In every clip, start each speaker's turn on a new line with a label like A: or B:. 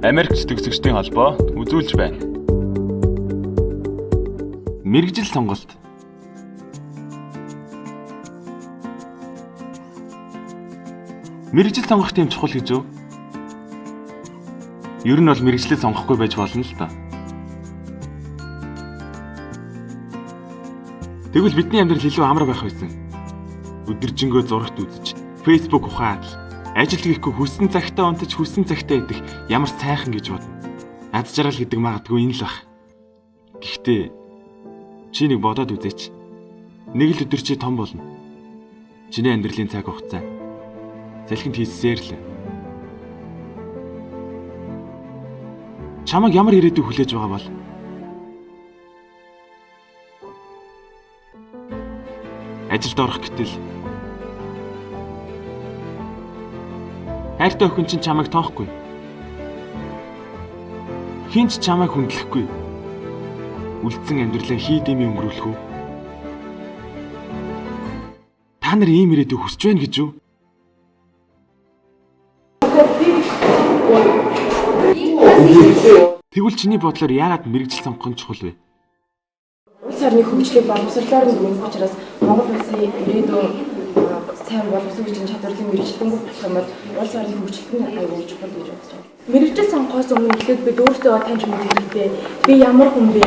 A: Америкч төгсөгчдийн холбоо үзүүлж байна. Мэргэжил сонголт. Мэргэжил сонгох тийм чухал гэж үү? Ер нь бол мэргэжлээ сонгохгүй байж болно л та. Тэгвэл бидний амьдрал илүү амар байх байсан. Өдөржингөө зурагт үзэж, Facebook ухаад, ажил хийхгүй хүссэн цагтаа унтаж хүссэн цагтаа идэх ямар сайхан гэж бодно. Аз жаргал гэдэг магадгүй энэ л бах. Гэхдээ чи нэг бодоод үзээч. Нэг л өдөр чи том болно. Чиний амьдралын цаг хугацаа салхинд хийсээр л. Чамайг ямар ирээдүй хүлээж байгаа бол? Ажилд орох гэтэл хайртай охин чинь чамайг тоохгүй. Хинч чамайг хүндлэхгүй. Үлдсэн амьдралаа хий дэмий өнгөрүүлэх үү? Та нар ийм ирээдүй хүсэж байна гэж юу? Тэгвэл чиний бодлоор яагаад мэргэжил сонгох нь чухал вэ?
B: Улс орны хөгжлийг боловсруулахаар нь гүнзгий учраас Монгол улсын ирээдүйн сайн боловсруулах чадварлын мэргэжилтэн болох юм бол улс орны хөгжлөлт нь аюул чухал гэж бодож байна. Мэргэжил сонгохоос өмнө ихэд бид өөрсдөө таньж мэдэх хэрэгтэй. Би ямар хүн бэ?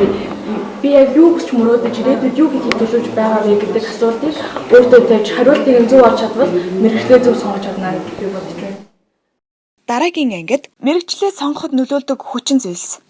B: Би яг юу гэж мөрөөдөж ирээдүйд юу хийх төлөвлөж байгаа вэ гэдэг асуултыг өөртөө тавьж хариултыг нь зөв олж чадвал мэргэжлээ зөв сонгож чадна гэж би бодож байна.
C: Дараагийн ангид мэргэжлээ сонгоход нөлөөлдөг хүчин зүйлс.